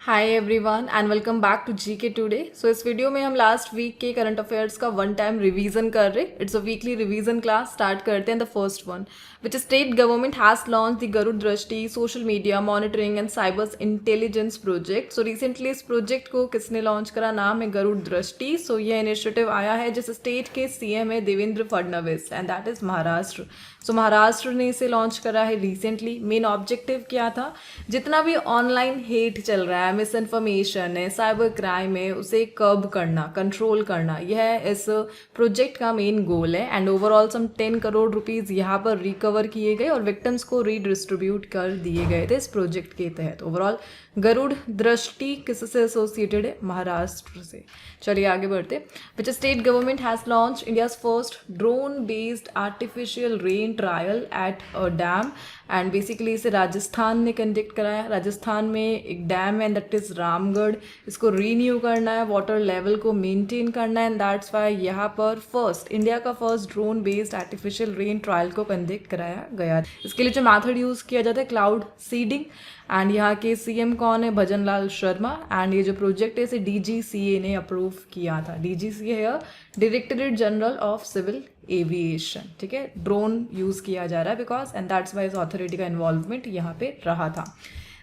Hi everyone and welcome back to GK today. So इस video में हम last week के करंट अफेयर्स का वन टाइम रिवीजन कर रहे। It's a weekly revision class. Start करते हैं the first one which state government has launch the Garud Drishti social media monitoring and cyber intelligence project. So recently इस project को किसने launch करा? नाम है गरुड़ दृष्टि। सो यह इनिशिएटिव आया है जिस स्टेट के सीएम है Devendra Fadnavis and that is Maharashtra. So Maharashtra ने इसे लॉन्च करा है रिसेंटली। मेन ऑब्जेक्टिव क्या था? जितना भी ऑनलाइन हेट चल रहा है, मिस इन्फॉर्मेशन है, साइबर क्राइम है, उसे कर्ब करना, कंट्रोल करना, यह इस प्रोजेक्ट का मेन गोल है। And overall some 10 crore rupees यहाँ पर रिकवर किए गए और विक्टिम्स को रीडिस्ट्रीब्यूट कर दिए गए थे इस प्रोजेक्ट के तहत। ओवरऑल गरुड़ दृष्टि किससे एसोसिएटेड है? महाराष्ट्र से। चलिए आगे बढ़ते। विच state government has launch India's first drone based artificial rain trial at a dam and basically इसे राजस्थान ने कंडक्ट कराया। राजस्थान में एक डैम है दैट इज रामगढ़। इसको रीन्यू करना है, वाटर लेवल को मेंटेन करना है एंड दैट्स वाई यहाँ पर फर्स्ट इंडिया का first drone based artificial rain trial को कंडक्ट कराया गया। इसके लिए जो मैथड यूज़ किया जाता है क्लाउड सीडिंग। एंड यहाँ के सीएम कौन है? भजन लाल शर्मा। एंड ये जो प्रोजेक्ट है इसे डीजीसीए ने अप्रूव किया था। डीजीसीए है directorate general of civil aviation. ठीक है, ड्रोन यूज किया जा रहा है बिकॉज एंड दैट्स वाई इस अथॉरिटी का इन्वॉल्वमेंट यहाँ पे रहा था।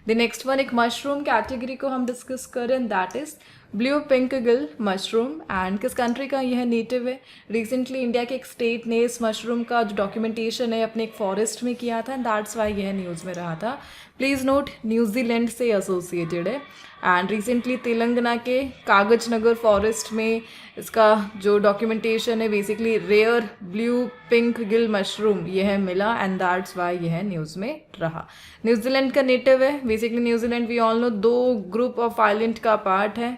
द नेक्स्ट वन एक मशरूम कैटेगरी को हम डिस्कस करें and that is blue pink gill mushroom. And किस कंट्री का यह नेटिव है? रिसेंटली इंडिया के एक स्टेट ने इस मशरूम का जो डॉक्यूमेंटेशन है अपने एक फॉरेस्ट में किया था एंड दैट्स वाई यह न्यूज़ में रहा था। प्लीज़ नोट न्यूजीलैंड से एसोसिएटेड है। एंड रिसेंटली तेलंगाना के कागज नगर फॉरेस्ट में इसका जो डॉक्यूमेंटेशन है basically rare blue pink gill mushroom यह मिला एंड दैट्स वाई यह न्यूज़ में रहा। न्यूजीलैंड का नेटिव है। Basically New Zealand we all know दो ग्रुप ऑफ आइलैंड का पार्ट है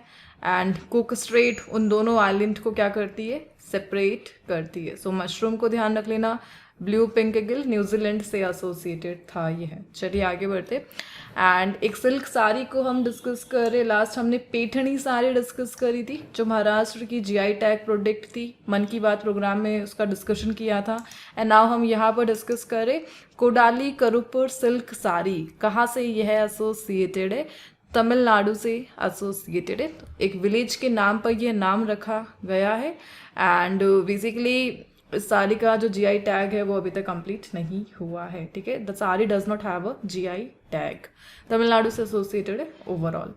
एंड कुक स्ट्रेट उन दोनों आइलैंड को क्या करती है? सेपरेट करती है। सो मशरूम को ध्यान रख लेना। ब्लू पिंक गिल न्यूजीलैंड से एसोसिएटेड था यह। चलिए आगे बढ़ते। एंड एक सिल्क साड़ी को हम डिस्कस कर रहे। लास्ट हमने पैठणी साड़ी डिस्कस करी थी जो महाराष्ट्र की जीआई टैग प्रोडक्ट थी। मन की बात प्रोग्राम में उसका डिस्कशन किया था एंड नाउ हम यहाँ पर डिस्कस कर रहे कोडाली करुपुर सिल्क साड़ी। कहाँ से यह एसोसिएटेड है? तमिलनाडु से एसोसिएटेड है। एक विलेज के नाम पर यह नाम रखा गया है एंड बेसिकली इस साड़ी का जो जीआई टैग है वो अभी तक कंप्लीट नहीं हुआ है। ठीक है, the sari does not have a GI tag. Tamil Nadu से एसोसिएटेड है overall.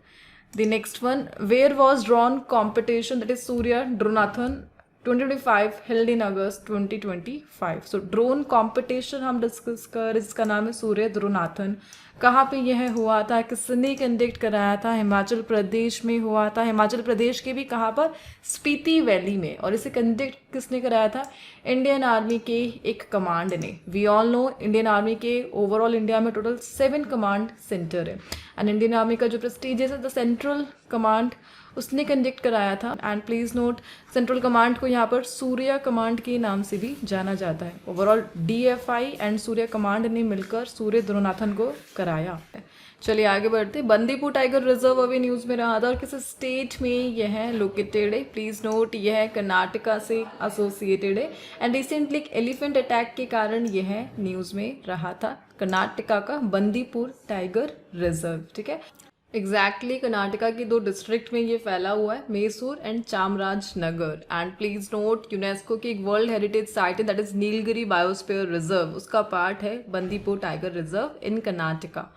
The next one where was drone competition that is Surya dronathon 2025 held in August 2025। So drone competition हम डिस्कस कर, इसका नाम है सूर्य ड्रोनाथन। कहाँ पे यह हुआ था? किसने कंडक्ट कराया था? हिमाचल प्रदेश में हुआ था। हिमाचल प्रदेश के भी कहाँ पर? स्पीति वैली में। और इसे कंडक्ट किसने कराया था? इंडियन आर्मी के एक कमांड ने। We all know Indian Army के ओवरऑल इंडिया में टोटल 7 कमांड सेंटर है एंड इंडियन आर्मी का जो प्रेस्टीजियस है द सेंट्रल कमांड उसने कंडक्ट कराया था। And please note central command को यहाँ पर सूर्य कमांड के नाम से भी जाना जाता है। Overall DFI and Surya command ने मिलकर सूर्य ध्रुनाथन को कराया। चलिए आगे बढ़ते। बंदीपुर टाइगर रिजर्व अभी न्यूज़ में रहा था और किस स्टेट में यह लोकेटेड है? प्लीज़ नोट यह कर्नाटका से एसोसिएटेड है एंड रिसेंटली एक एलिफेंट अटैक के कारण यह न्यूज़ में रहा था। कर्नाटका का बंदीपुर टाइगर रिजर्व। ठीक है, एग्जैक्टली कर्नाटका की 2 डिस्ट्रिक्ट में ये फैला हुआ है, Mysore and Chamarajanagar. And please note UNESCO की एक वर्ल्ड हेरिटेज साइट है that is Nilgiri biosphere reserve, उसका पार्ट है Bandipur tiger reserve in Karnataka.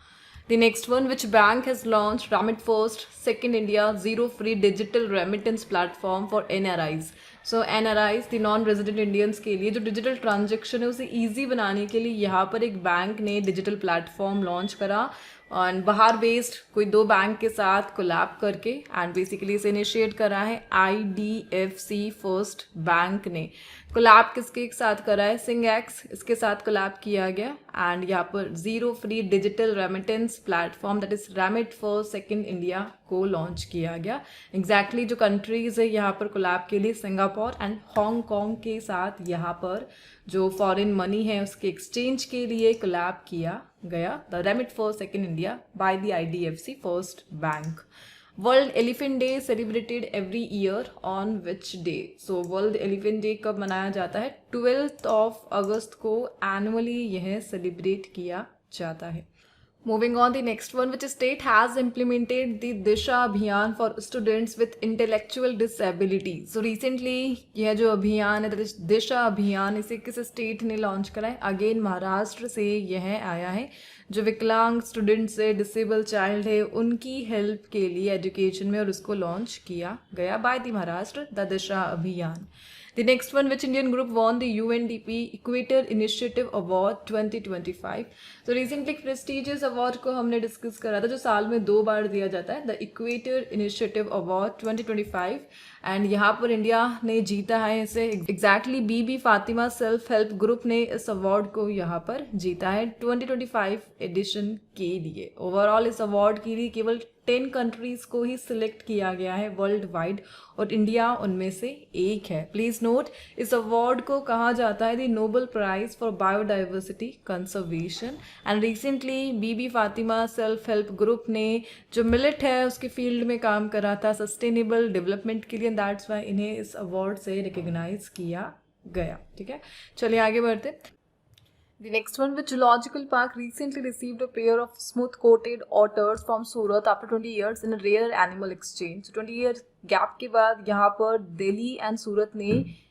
The next one which bank has launch remit first second India zero free digital remittance platform for NRIs. So NRIs the non resident Indians के लिए जो digital transaction है उसे easy बनाने के लिए यहाँ पर एक बैंक ने डिजिटल प्लेटफॉर्म लॉन्च करा और बाहर बेस्ड कोई 2 बैंक के साथ कोलैब करके एंड बेसिकली इसे इनिशिएट करा है आईडीएफसी फर्स्ट बैंक ने। कोलैब किसके साथ करा है? सिंगएक्स इसके साथ कोलैब किया गया एंड यहाँ पर zero free digital remittance platform that is remit for second India को लॉन्च किया गया। एग्जैक्टली जो कंट्रीज है यहाँ पर कोलैब के लिए सिंगापुर एंड हांगकॉन्ग के साथ यहाँ पर जो फॉरेन मनी है उसके एक्सचेंज के लिए कोलैब किया गया। The remit for second India by the IDFC first bank. World elephant day celebrated every year on which day? So world elephant day कब मनाया जाता है? 12 अगस्त को एनुअली यह सेलिब्रेट किया जाता है। Moving on, the next one, which is state has implemented the Disha Abhiyan for students with intellectual disability. So recently यह जो अभियान है, दिशा अभियान, इसे किस स्टेट ने लॉन्च करा है? अगेन महाराष्ट्र से यह आया है। जो विकलांग स्टूडेंट्स है, डिसेबल चाइल्ड है, उनकी हेल्प के लिए एजुकेशन में, और उसको लॉन्च किया गया बाय द महाराष्ट्र, द दिशा अभियान। The next one, which Indian group won the UNDP Equator Initiative Award 2025? So recently prestigious award को हमने डिस्कस करा था, जो साल में 2 बार दिया जाता है, the equator initiative award 2025, and यहाँ पर इंडिया ने जीता है इसे। एग्जैक्टली बीबी फातिमा सेल्फ हेल्प ग्रुप ने इस अवार्ड को यहाँ पर जीता है 2025 एडिशन के लिए। ओवरऑल इस अवार्ड के लिए केवल 10 कंट्रीज को ही सिलेक्ट किया गया है वर्ल्ड वाइड, और इंडिया उनमें से एक है। प्लीज नोट, इस अवार्ड को कहा जाता है the Nobel prize for biodiversity conservation. And recently Bibi Fatima self help group ने जो मिलेट है उसके फील्ड में काम करा था सस्टेनेबल डेवलपमेंट के लिए, दैट्स वाई इन्हें इस अवार्ड से रिकग्नाइज किया गया। ठीक है, चलिए आगे बढ़ते। The next one, which zoological park recently received a pair of smooth-coated otters from Surat after 20 years in a rare animal exchange? So 20 years gap के बाद यहाँ पर दिल्ली एंड सूरत ने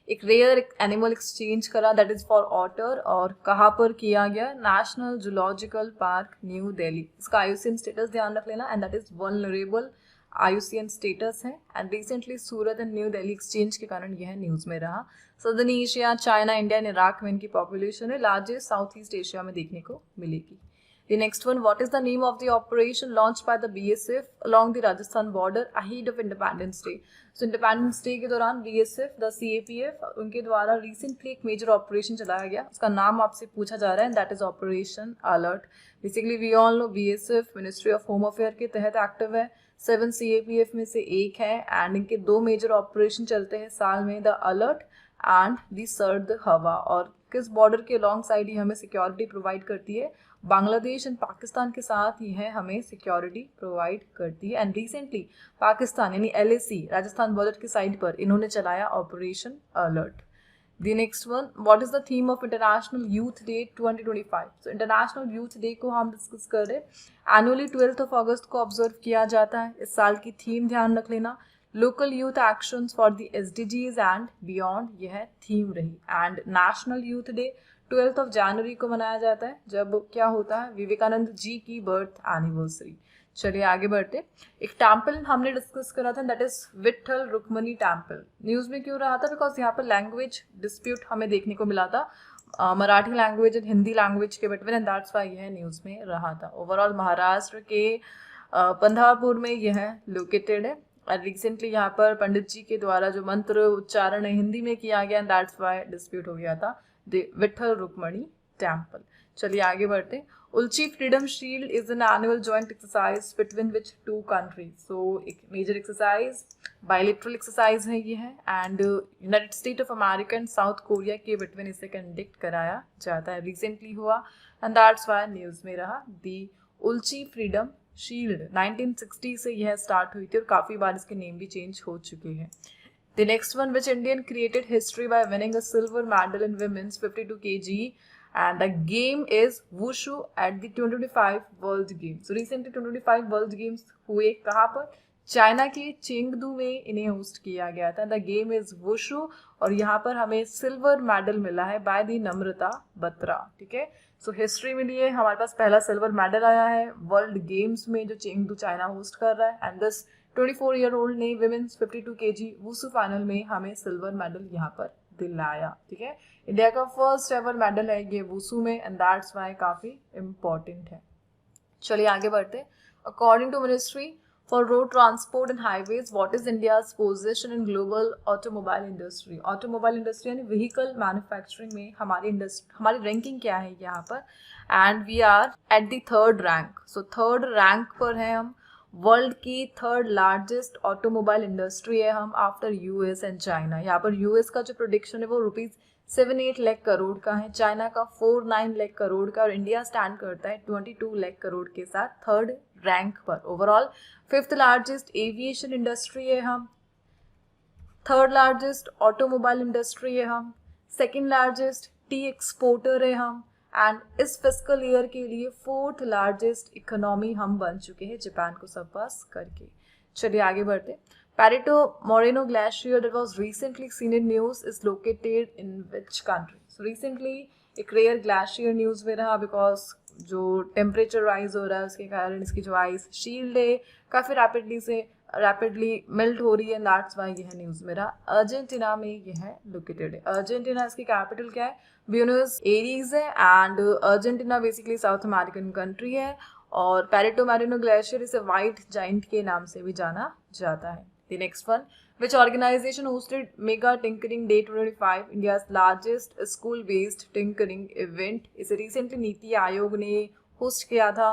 एक रेयर एनिमल एक्सचेंज करा, दैट इज फॉर ऑटर, और कहाँ पर किया गया? National zoological park New Delhi. इसका IUCN स्टेटस ध्यान रख लेना, and that is vulnerable IUCN status है। And recently Surat and New Delhi exchange के कारण यह न्यूज़ में रहा। Southern Asia, China, India and Iraq में इनकी पॉपुलेशन है, लार्जेस्ट साउथ ईस्ट एशिया में देखने को मिलेगी। The next one, what is the name of the operation launched by the BSF along the Rajasthan border ahead of Independence Day? So Independence Day के दौरान BSF, the CAPF, उनके द्वारा recently एक major operation चलाया गया, उसका नाम आपसे पूछा जा रहा है, that is operation alert. Basically we all know BSF ministry of home affair के तहत एक्टिव है, 7 CAPF में से एक है, एंड इनके 2 मेजर ऑपरेशन चलते हैं साल में, द अलर्ट एंड द सर्द हवा। और किस बॉर्डर के लॉन्ग साइड ही हमें सिक्योरिटी प्रोवाइड करती है? बांग्लादेश एंड पाकिस्तान के साथ ही है हमें सिक्योरिटी प्रोवाइड करती है। एंड रिसेंटली पाकिस्तान यानी LAC राजस्थान बॉर्डर की साइड पर इन्होंने चलाया operation alert. The next one, what is the theme of International Youth Day 2025? So International Youth Day को हम डिस्कस कर रहे हैं। एनुअली 12 अगस्त को ऑब्जर्व किया जाता है। इस साल की थीम ध्यान रख लेना, local youth actions for the SDGs and beyond, यह थीम रही। एंड नेशनल यूथ डे 12 जनवरी को मनाया जाता है, जब क्या होता है? विवेकानंद जी की बर्थ एनिवर्सरी। चलिए आगे बढ़ते। एक टेम्पल हमने डिस्कस करा था, that is Vitthal Rukmini temple. News में क्यों रहा था? बिकॉज यहाँ पर लैंग्वेज डिस्प्यूट हमें देखने को मिला था, Marathi language and Hindi language के बिटवीन, एंड दैट्स वाई यह न्यूज में रहा था। ओवरऑल महाराष्ट्र के पंधारपुर में यह लोकेटेड है, और रिसेंटली यहाँ पर पंडित जी के द्वारा जो मंत्र उच्चारण है हिंदी में किया गया, एंड दैट्स वाई डिस्प्यूट हो गया था, द विट्ठल रुक्मणी टेम्पल। चलिए आगे बढ़ते। Ulchi freedom shield is an annual joint exercise between which 2 countries? So एक मेजर एक्सरसाइज, बायलेटरल एक्सरसाइज है ये है, and United State of America and South Korea के बिटवीन इसे कंडक्ट कराया जाता है। रिसेंटली हुआ, एंड दैट्स वाई न्यूज में रहा। दी उल्ची फ्रीडम शील्ड 1960 से यह स्टार्ट हुई थी, और काफ़ी बार इसके नेम भी चेंज हो चुके हैं। The next one, which Indian created history by winning a silver medal in women's 52 kg, and the game is wushu at the 2025 World Games. So recently 2025 World Games हुए कहाँ पर? चाइना के Chengdu में इन्हें host किया गया था। The game is wushu, और यहाँ पर हमें सिल्वर मेडल मिला है बाय दी नम्रता बत्रा। ठीक है, सो हिस्ट्री में लिए हमारे पास पहला सिल्वर मेडल आया है वर्ल्ड गेम्स में, जो चेंगडू चाइना होस्ट कर रहा है, एंड दिस 24-year-old ने विमेंस 52 kg वुशु फाइनल में हमें सिल्वर मेडल यहाँ पर दिलाया। ठीक है, इंडिया का फर्स्ट एवर मेडल है ये वुशु में, एंड दैट्स वाई काफ़ी इम्पॉर्टेंट है। चलिए आगे बढ़ते। According to ministry for road transport and highways, what is India's position in global automobile industry? Automobile industry यानी व्हीकल मैन्युफैक्चरिंग में हमारी रैंकिंग क्या है यहाँ पर? And we are at the 3rd rank. So 3rd rank पर है हम। वर्ल्ड की 3rd लार्जेस्ट ऑटोमोबाइल इंडस्ट्री है हम, आफ्टर US एंड चाइना। यहाँ पर US का जो प्रोडिक्शन है वो ₹78 लाख करोड़ का है, चाइना का 49 लाख करोड़ का, और इंडिया स्टैंड करता है 22 लाख करोड़ के साथ 3rd रैंक पर। Overall 5th largest aviation industry है हम, 3rd लार्जेस्ट ऑटोमोबाइल इंडस्ट्री है हम, 2nd लार्जेस्ट टी एक्सपोर्टर है हम, एंड इस फिस्कल ईयर के लिए 4th लार्जेस्ट इकोनॉमी हम बन चुके हैं जापान को सरपास करके। चलिए आगे बढ़ते। Perito Moreno Glacier that was recently seen in news is located in which country? So recently एक रेयर ग्लेशियर न्यूज़ में रहा बिकॉज जो टेम्परेचर राइज हो रहा है उसके कारण इसकी जो आइस शील्ड है काफ़ी रैपिडली मेल्ट हो रही है, दैट्स वाई यह न्यूज़ में रहा। अर्जेंटीना में यह लोकेटेड है। अर्जेंटीना इसकी कैपिटल क्या है? ब्यूनस एरीज है and Argentina basically south American country है और पेरिटो मैरिनो ग्लेशियर इसे व्हाइट जाइंट के नाम से भी जाना जाता है। The next one, which organization hosted Mega Tinkering Day 2025, India's largest school-based tinkering event? इसे recently नीति आयोग ने होस्ट किया था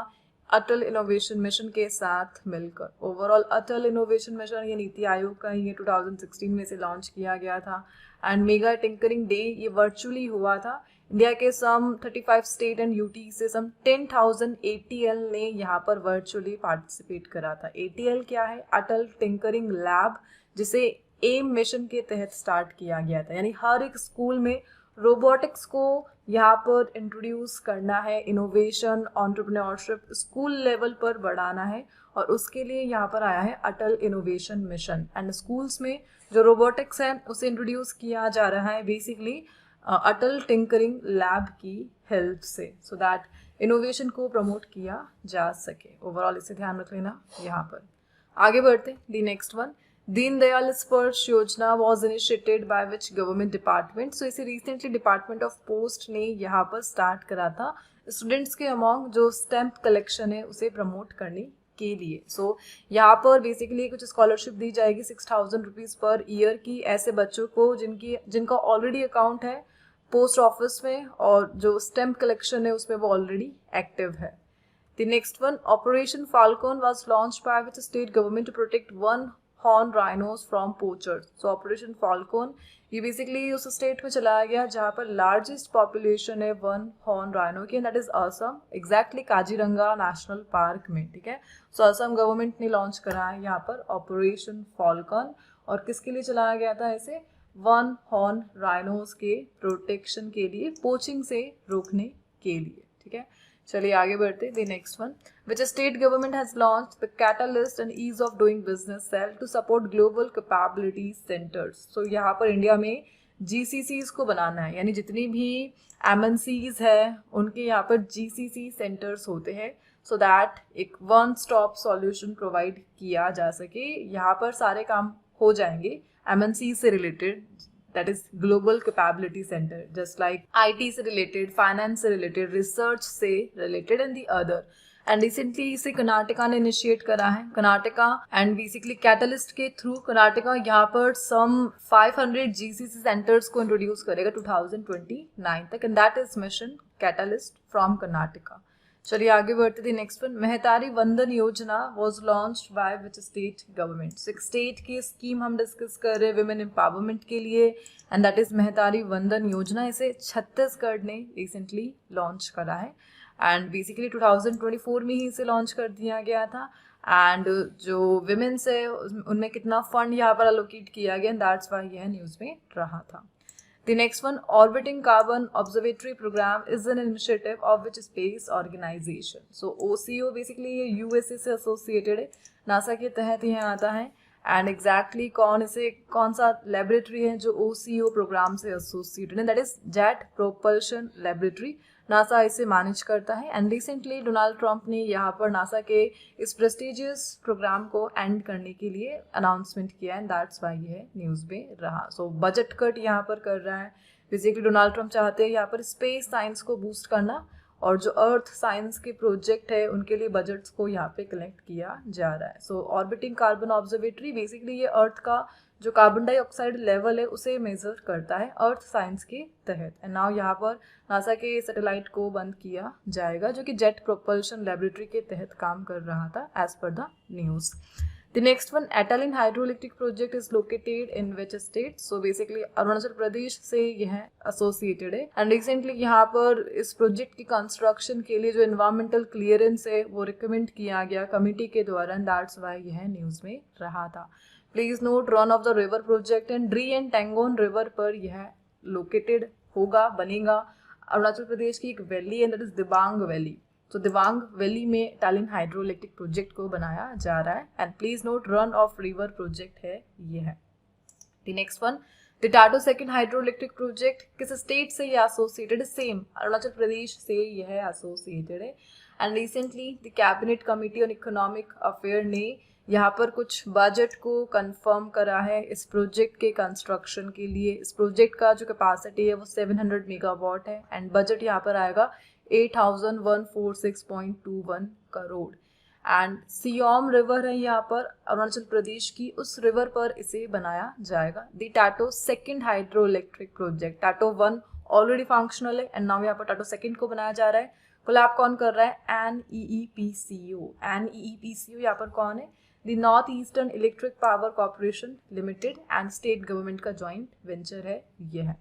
अटल इनोवेशन मिशन के साथ मिलकर। ओवरऑल अटल इनोवेशन मिशन ये नीति आयोग का ही 2016 में से लॉन्च किया गया था एंड मेगा टिंकरिंग डे ये वर्चुअली हुआ था। इंडिया के सम 35 स्टेट एंड यूटी से सम 10,000 ATL ने यहाँ पर वर्चुअली पार्टिसिपेट करा था। ATL क्या है? अटल टिंकरिंग लैब, जिसे एम मिशन के तहत स्टार्ट किया गया था। यानी हर एक स्कूल में रोबोटिक्स को यहाँ पर इंट्रोड्यूस करना है, इनोवेशन एंटरप्रेन्योरशिप स्कूल लेवल पर बढ़ाना है और उसके लिए यहाँ पर आया है अटल इनोवेशन मिशन। एंड स्कूल्स में जो रोबोटिक्स है उसे इंट्रोड्यूस किया जा रहा है बेसिकली अटल टिंकरिंग लैब की हेल्प से, सो दैट इनोवेशन को प्रमोट किया जा सके। ओवरऑल इसे ध्यान रख लेना यहाँ पर। आगे बढ़ते। The next one, Deen Dayal Sparsh Yojana was initiated by which government department? So इसे रिसेंटली डिपार्टमेंट ऑफ पोस्ट ने यहाँ पर स्टार्ट करा था स्टूडेंट्स के अमॉन्ग जो स्टैम्प कलेक्शन है उसे प्रमोट करने के लिए। सो यहाँ पर बेसिकली कुछ स्कॉलरशिप दी जाएगी 6,000 रुपीज़ पर ईयर की ऐसे बच्चों को जिनका ऑलरेडी अकाउंट है पोस्ट ऑफिस में और जो स्टैम्प कलेक्शन है उसमें वो ऑलरेडी एक्टिव है। The next one, operation falcon was launched by which state government to protect one horn rhinos from poachers? So operation falcon ये बेसिकली उस स्टेट में चलाया गया जहाँ पर लार्जेस्ट पॉपुलेशन है वन हॉर्न राइनो की, that is Assam, exactly Kaziranga national park में। ठीक है, सो असम गवर्नमेंट ने लॉन्च करा है यहाँ पर ऑपरेशन फाल्कन और किसके लिए चलाया गया था इसे? वन हॉर्न राइनोस के प्रोटेक्शन के लिए, पोचिंग से रोकने के लिए। ठीक है, चलिए आगे बढ़ते। The next one, which state government has launch the catalyst and ease of doing business cell to support global capability centres? So यहाँ पर इंडिया में GCCs को बनाना है, यानी जितनी भी MNCs है उनके यहाँ पर GCC सेंटर्स होते हैं सो दैट एक वन स्टॉप सॉल्यूशन प्रोवाइड किया जा सके। यहाँ पर सारे काम हो जाएंगे MNC से related, that is global capability centre, just like IT से रिलेटेड, फाइनेंस से रिलेटेड, रिसर्च से related and the other. And recently इसे कर्नाटका ने इनिशिएट करा है। कर्नाटका एंड बेसिकली कैटलिस्ट के थ्रू कर्नाटका यहाँ पर सम 500 GCC सेंटर्स को इंट्रोड्यूस करेगा 2029 तक and that is mission catalyst from Karnataka. चलिए आगे बढ़ते थे। नेक्स्ट वन, मेहतारी वंदन योजना was launched by which state government? एक स्टेट की स्कीम हम डिस्कस कर रहे हैं विमेन एम्पावरमेंट के लिए एंड दैट इज मेहतारी वंदन योजना। इसे छत्तीसगढ़ ने रिसेंटली लॉन्च करा है एंड बेसिकली 2024 में ही इसे लॉन्च कर दिया गया था एंड जो विमेन्स है उनमें कितना फंड यहाँ पर अलोकेट किया गया, दैट्स वाई यह न्यूज़ में रहा था। The next one, Orbiting Carbon Observatory Program is an initiative of which space organization? So OCO basically ये USA से associated है, नासा के तहत यह आता है एंड एग्जैक्टली कौन सा लेबोरेटरी है जो OCO प्रोग्राम से एसोसिएटेड है, that is jet propulsion laboratory. NASA इसे मैनेज करता है एंड रिसेंटली डोनाल्ड ट्रंप ने यहाँ पर नासा के इस प्रेस्टिजियस प्रोग्राम को एंड करने के लिए अनाउंसमेंट किया एंड दैट्स वाई ये न्यूज़ में रहा। सो बजट कट यहाँ पर कर रहा है बेसिकली डोनाल्ड ट्रंप चाहते हैं यहाँ पर स्पेस साइंस को बूस्ट करना और जो अर्थ साइंस के प्रोजेक्ट है उनके लिए बजट्स को यहाँ पे कलेक्ट किया जा रहा है। सो ऑर्बिटिंग कार्बन ऑब्जर्वेटरी बेसिकली ये अर्थ का जो कार्बन डाइऑक्साइड लेवल है उसे मेजर करता है अर्थ साइंस के तहत एंड नाउ यहाँ पर नासा के सैटेलाइट को बंद किया जाएगा जो कि जेट प्रोपल्शन लेबोरेटरी के तहत काम कर रहा था as per the news. The next one, Atalin hydroelectric project is located in which state? So basically Arunachal Pradesh से यह एसोसिएटेड है एंड रिसेंटली यहाँ पर इस प्रोजेक्ट की कंस्ट्रक्शन के लिए जो एनवायरमेंटल क्लियरेंस है वो रिकमेंड किया गया कमिटी के द्वारा एंड दैट्स वाई यह न्यूज़ में रहा था। Please note, run of the river project and Dri and Tangon river पर यह लोकेटेड होगा, बनेगा अरुणाचल प्रदेश की एक वैली है, दैट इज दिबांग वैली। तो दिबांग वैली में टालिन हाइड्रो इलेक्ट्रिक प्रोजेक्ट को बनाया जा रहा है। And please note run of river project है ये है। The next one, the Tato second hydro electric project किस स्टेट से ये एसोसिएटेड है? सेम अरुणाचल प्रदेश से यह एसोसिएटेड है। And recently the cabinet committee on economic affair ने यहाँ पर कुछ बजट को कंफर्म करा है इस प्रोजेक्ट के कंस्ट्रक्शन के लिए। इस प्रोजेक्ट का जो कैपेसिटी है वो 700 मेगावाट है एंड बजट यहाँ पर आएगा 8146.21 करोड़। एंड सियोम रिवर है यहाँ पर अरुणाचल प्रदेश की, उस रिवर पर इसे बनाया जाएगा। The Tato second hydro electric project, Tato 1 already functional है एंड नाउ यहाँ पर टाटो सेकंड को बनाया जा रहा है। कोलैब कौन कर रहा है? NEEPCO। NEEPCO यहाँ पर कौन है? The north eastern electric power corporation limited and state government का ज्वाइंट वेंचर है ये है।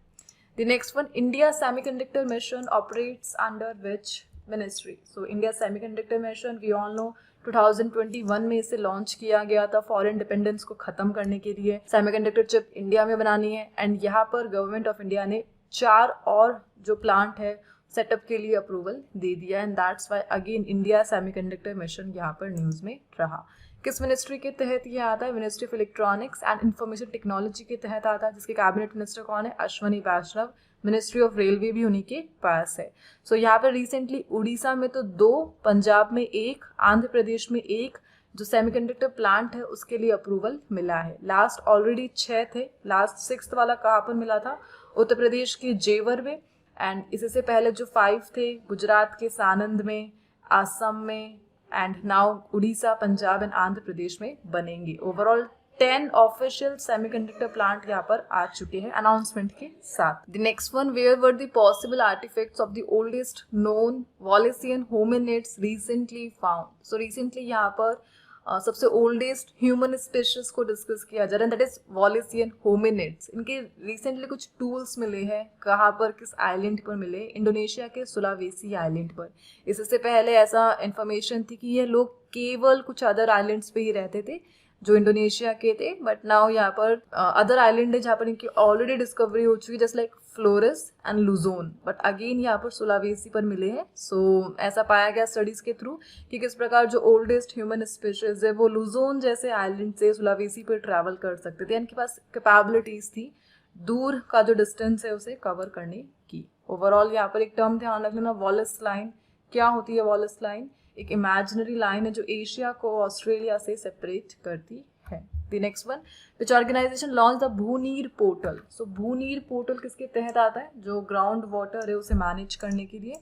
The next one, India semiconductor mission operates under which ministry? So India semiconductor mission we all know 2021 में इसे लॉन्च किया गया था फॉरेन डिपेंडेंस को खत्म करने के लिए। सेमीकंडक्टर चिप इंडिया में बनानी है एंड यहाँ पर गवर्नमेंट ऑफ इंडिया ने 4 और जो प्लांट है सेटअप के लिए अप्रूवल दे दिया and that's why again India semiconductor mission यहाँ पर न्यूज में रहा। किस मिनिस्ट्री के तहत ये आता है? Ministry of electronics and information technology के तहत आता है, जिसके कैबिनेट मिनिस्टर कौन है? अश्वनी वैष्णव। मिनिस्ट्री ऑफ रेलवे भी उन्हीं के पास है। सो यहाँ पर रिसेंटली उड़ीसा में तो 2, पंजाब में 1, आंध्र प्रदेश में 1 जो सेमीकंडक्टर प्लांट है उसके लिए अप्रूवल मिला है। लास्ट ऑलरेडी 6 थे, लास्ट 6th वाला कहाँ पर मिला था? उत्तर प्रदेश के जेवर में। एंड इससे पहले जो 5 थे गुजरात के सानंद में, असम में and now Orissa, Punjab and Andhra Pradesh में बनेंगे। ओवरऑल 10 ऑफिशियल सेमीकंडक्टर प्लांट यहाँ पर आ चुके हैं अनाउंसमेंट के साथ। The next one, where were the possible artefacts of the oldest known Wallacean hominids recently found? So recently यहाँ पर सबसे ओल्डेस्ट ह्यूमन स्पीशीज को डिस्कस किया जा रहा है, दैट इज वॉलेसियन होमिनिड्स। इनके रिसेंटली कुछ टूल्स मिले हैं, कहाँ पर, किस आइलैंड पर मिले? इंडोनेशिया के सुलावेसी आइलैंड पर। इससे पहले ऐसा इंफॉर्मेशन थी कि ये लोग केवल कुछ अदर आइलैंड्स पे ही रहते थे जो इंडोनेशिया के थे, बट नाउ यहाँ पर अदर आइलैंड है जहाँ पर इनकी ऑलरेडी डिस्कवरी हो चुकी है, just like Flores and Luzon, but again यहाँ पर सुलावेसी पर मिले हैं। सो ऐसा पाया गया स्टडीज के थ्रू कि किस प्रकार जो ओल्डेस्ट ह्यूमन स्पीशीज है वो लुजोन जैसे आइलैंड से सुलावेसी पर ट्रैवल कर सकते थे। इनके पास कैपेबिलिटीज थी दूर का जो डिस्टेंस है उसे कवर करने की। ओवरऑल यहाँ पर एक टर्म ध्यान रख लेना, वॉलेस लाइन। क्या होती है वॉलेस लाइन? एक इमेजिनरी लाइन है जो एशिया को ऑस्ट्रेलिया से सेपरेट करती है। The next one, which organisation launch the Bhuneer portal? So Bhuneer portal किसके तहत आता है? जो ग्राउंड वाटर है उसे मैनेज करने के लिए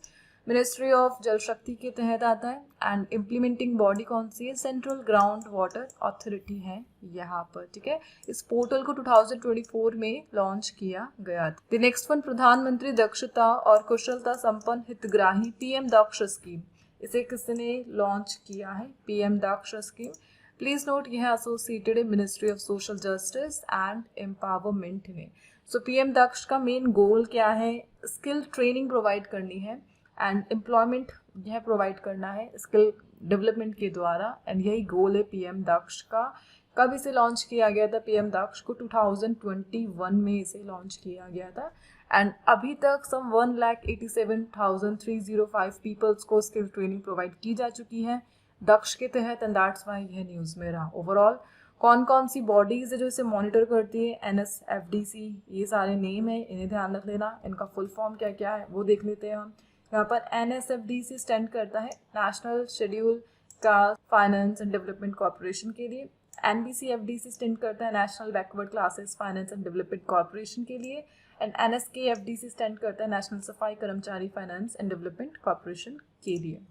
मिनिस्ट्री ऑफ जल शक्ति के तहत आता है। एंड इम्प्लीमेंटिंग बॉडी कौन सी है? सेंट्रल ग्राउंड वाटर अथॉरिटी है यहाँ पर, ठीक है। इस पोर्टल को 2024 में लॉन्च किया गया था। द नेक्स्ट वन, प्रधानमंत्री दक्षता और कुशलता संपन्न हितग्राही PM दक्ष स्कीम, इसे किसने लॉन्च किया है? PM Daksh scheme. Please note यह एसोसिएटेड है ministry of social justice and empowerment में। सो PM दक्ष का मेन गोल क्या है? स्किल ट्रेनिंग प्रोवाइड करनी है एंड एम्प्लॉयमेंट यह प्रोवाइड करना है स्किल डेवलपमेंट के द्वारा, एंड यही गोल है PM दक्ष का। कब इसे लॉन्च किया गया था? PM दक्ष को 2021 में इसे लॉन्च किया गया था एंड अभी तक सम 1,87,305 पीपल्स को स्किल ट्रेनिंग प्रोवाइड की जा चुकी है दक्ष के तहत, एंड दैट्स व्हाई यह न्यूज़ में रहा। ओवरऑल कौन कौन सी बॉडीज है जो इसे मॉनिटर करती है? NSFDC, ये सारे नेम है, इन्हें ध्यान रख लेना। इनका फुल फॉर्म क्या क्या है वो देख लेते हैं हम। यहाँ पर NSFDC स्टैंड करता है national schedule caste finance and development corporation के लिए। NBCFDC स्टैंड करता है national backward classes finance and development corporation के लिए। एंड NSKFDC स्टैंड करता है नेशनल सफाई कर्मचारी फाइनेंस एंड डेवलपमेंट कॉर्पोरेशन के लिए।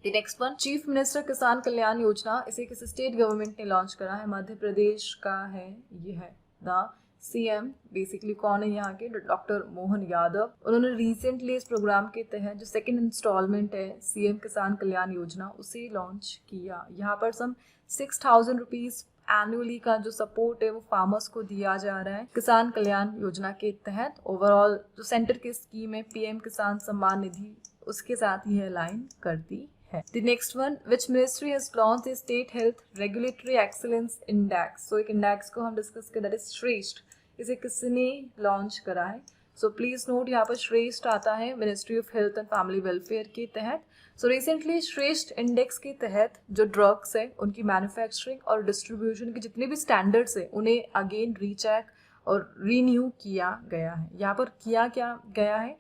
The next one, chief minister किसान कल्याण योजना, इसे किस स्टेट गवर्नमेंट ने लॉन्च करा है? मध्य प्रदेश का है ये है। द CM बेसिकली कौन है यहाँ के? डॉक्टर मोहन यादव। उन्होंने रिसेंटली इस प्रोग्राम के तहत जो सेकेंड इंस्टॉलमेंट है CM किसान कल्याण योजना उसे लॉन्च किया। यहाँ पर सम 6,000 रुपीज एनुअली का जो सपोर्ट है वो फार्मर्स को दिया जा रहा है किसान कल्याण योजना के तहत। ओवरऑल जो सेंटर की स्कीम है PM किसान सम्मान निधि, उसके साथ ही अलाइन करती है। The next one, which ministry has launched the state health regulatory excellence index? So एक इंडेक्स को हम डिस्कस करें, दैट इज श्रेष्ठ। इसे किसने लॉन्च करा है? सो प्लीज नोट यहाँ पर श्रेष्ठ आता है ministry of health and family welfare के तहत। सो रिसेंटली श्रेष्ठ इंडेक्स के तहत जो ड्रग्स है उनकी मैन्युफैक्चरिंग और डिस्ट्रीब्यूशन के जितने भी स्टैंडर्ड्स है उन्हें अगेन रीचेक और रीन्यू किया गया है। यहाँ पर किया क्या गया है,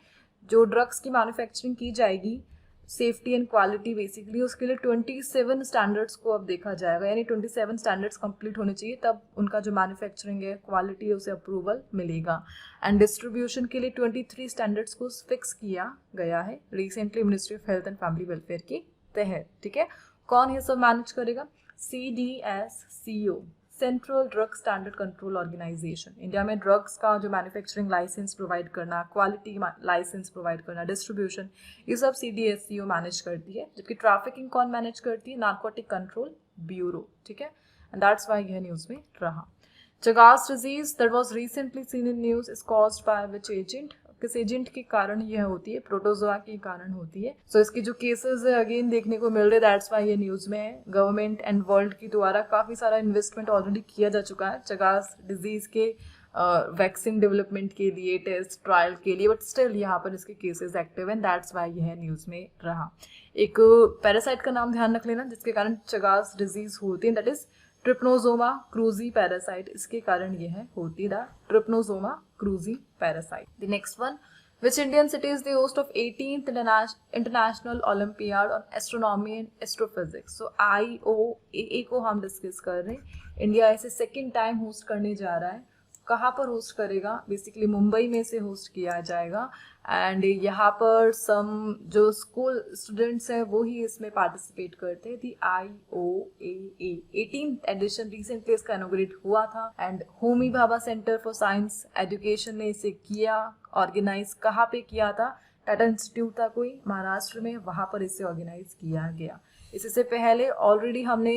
जो ड्रग्स की मैन्युफैक्चरिंग की जाएगी सेफ्टी एंड क्वालिटी बेसिकली उसके लिए 27 स्टैंडर्ड्स को अब देखा जाएगा, यानी 27 स्टैंडर्ड्स कंप्लीट होने चाहिए तब उनका जो मैन्युफैक्चरिंग है क्वालिटी है उसे अप्रूवल मिलेगा। एंड डिस्ट्रीब्यूशन के लिए 23 स्टैंडर्ड्स को फिक्स किया गया है recently ministry of health and family welfare के तहत। ठीक है, कौन ये सब मैनेज करेगा? CDSCO, central drug standard control organisation. India में ड्रग्स का जो मैन्युफैक्चरिंग लाइसेंस प्रोवाइड करना, क्वालिटी लाइसेंस प्रोवाइड करना, डिस्ट्रीब्यूशन, ये सब CDSCO मैनेज करती है। जबकि ट्रैफिकिंग कौन मैनेज करती है? Narcotic control bureau. ठीक है, एंड दैट्स व्हाई यह न्यूज़ में रहा। Chagas disease that was recently seen in news is caused by which agent? किस एजेंट के कारण यह होती है? प्रोटोजोआ के कारण होती है। सो इसकी जो केसेस है अगेन देखने को मिल रहे, दैट्स व्हाई ये न्यूज में है। गवर्नमेंट एंड वर्ल्ड की द्वारा काफी सारा इन्वेस्टमेंट ऑलरेडी किया जा चुका है चगास डिजीज के वैक्सीन डेवलपमेंट के लिए, टेस्ट ट्रायल के लिए, बट स्टिल यहाँ पर इसके केसेस एक्टिव हैं, दैट्स व्हाई यह न्यूज में रहा। एक पैरासाइट का नाम ध्यान रख लेना जिसके कारण चगास डिजीज होती है, that is trypanosoma cruzi parasite. इसके कारण यह होती है trypanosoma cruzi parasite. The next one, which Indian city is the host of 18th International Olympiad on Astronomy and Astrophysics? So IOAA को हम डिस्कस कर रहे हैं। इंडिया ऐसे सेकेंड टाइम होस्ट करने जा रहा है। कहाँ पर होस्ट करेगा? बेसिकली मुंबई में से होस्ट किया जाएगा। एंड यहाँ पर सम जो स्कूल स्टूडेंट्स हैं वो ही इसमें पार्टिसिपेट करते हैं। दी IOAA 18th एडिशन रिसेंटली इसका इनॉग्रेट हुआ था and Homi Bhabha centre for science education ने इसे किया ऑर्गेनाइज। कहाँ पे किया था? टाटा इंस्टीट्यूट था कोई महाराष्ट्र में, वहाँ पर इसे ऑर्गेनाइज किया गया। इससे पहले ऑलरेडी हमने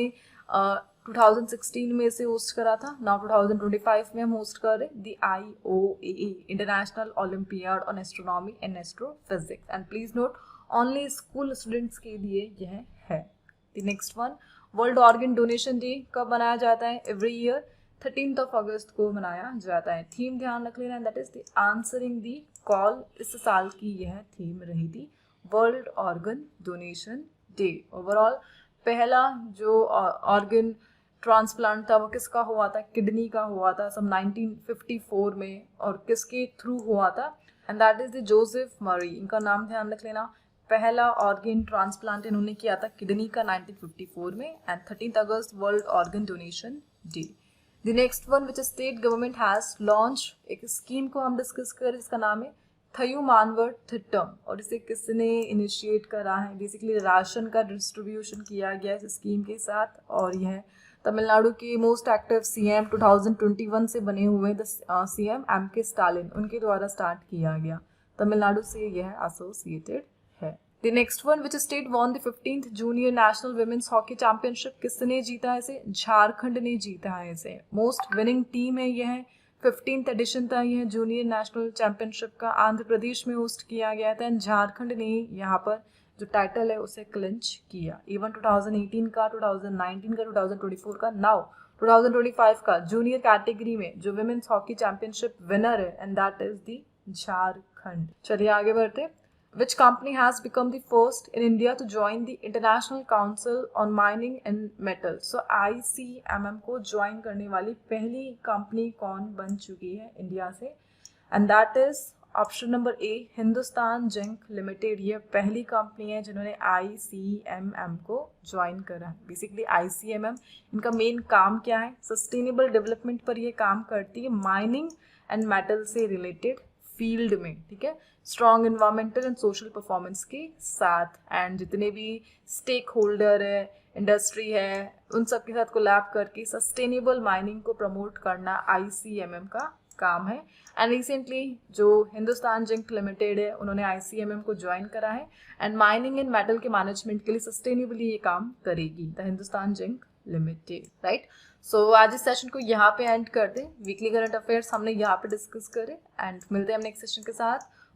2016 में इसे होस्ट करा था। नाउ 2025 में हम होस्ट कर रहे दी IOAA international olympiad on astronomy and astrophysics. And please note only school students के लिए यह है। The next one, world organ donation day कब मनाया जाता है? एवरी ईयर 13 अगस्त को मनाया जाता है। थीम ध्यान रख लेना, that is the answering the call. इस साल की यह थीम रही थी world organ donation day. Overall पहला जो ऑर्गन ट्रांसप्लांट था वो किसका हुआ था? किडनी का हुआ था सब 1954 में। और किसके थ्रू हुआ था? And that is the Joseph मरी। इनका नाम ध्यान रख लेना। पहला ऑर्गन ट्रांसप्लांट इन्होंने किया था किडनी का 1954 में। And 13 August world organ donation day. The next one which state government has launch, एक स्कीम को हम डिस्कस करें जिसका नाम है थयू मानवर्ड थिट्टम। और इसे किसने इनिशिएट करा है? बेसिकली राशन का डिस्ट्रीब्यूशन किया गया इस स्कीम के साथ और यह तमिलनाडु के मोस्ट एक्टिव CM 2021 से बने हुए CM MK स्टालिन उनके द्वारा स्टार्ट किया गया। तमिलनाडु से यह एसोसिएटेड है। The next one, which state won the 15th junior national women's hockey championship? किसने जीता है इसे? झारखंड ने जीता है इसे। मोस्ट विनिंग टीम है यह। 15th एडिशन था यह जूनियर नेशनल चैंपियनशिप का। आंध्र प्रदेश में होस्ट किया गया था एंड झारखंड ने यहाँ पर जो टाइटल है उसे क्लिंच किया। इवन 2018 का, 2019 का, 2024 का, नाउ 2025 का जूनियर कैटेगरी में जो विमेन्स हॉकी चैंपियनशिप विनर है and that is the Jharkhand. चलिए आगे बढ़ते। Which company has become the first in India to join the International Council on Mining and Metals? So ICMM को ज्वाइन करने वाली पहली कंपनी कौन बन चुकी है इंडिया से? And that is option number A, Hindustan zinc limited. ये पहली कंपनी है जिन्होंने ICMM को ज्वाइन करा है। बेसिकली ICMM इनका मेन काम क्या है? सस्टेनेबल डेवलपमेंट पर ये काम करती है, माइनिंग एंड मेटल से रिलेटेड फील्ड में। ठीक है, strong environmental and social performance के साथ। एंड जितने भी स्टेक होल्डर है, इंडस्ट्री है, उन सब के साथ कोलैब करके सस्टेनेबल माइनिंग को प्रमोट करना ICMM का काम है। एंड रिसेंटली जो हिंदुस्तान जिंक लिमिटेड है उन्होंने ICMM को ज्वाइन करा है एंड माइनिंग एंड मेटल के मैनेजमेंट के लिए सस्टेनेबली ये काम करेगी the Hindustan zinc limited. Right, so आज इस सेशन को यहाँ पे एंड कर दें। वीकली करंट अफेयर्स हमने यहाँ पे डिस्कस करे एंड मिलते हैं हम नेक्स्ट सेशन के साथ।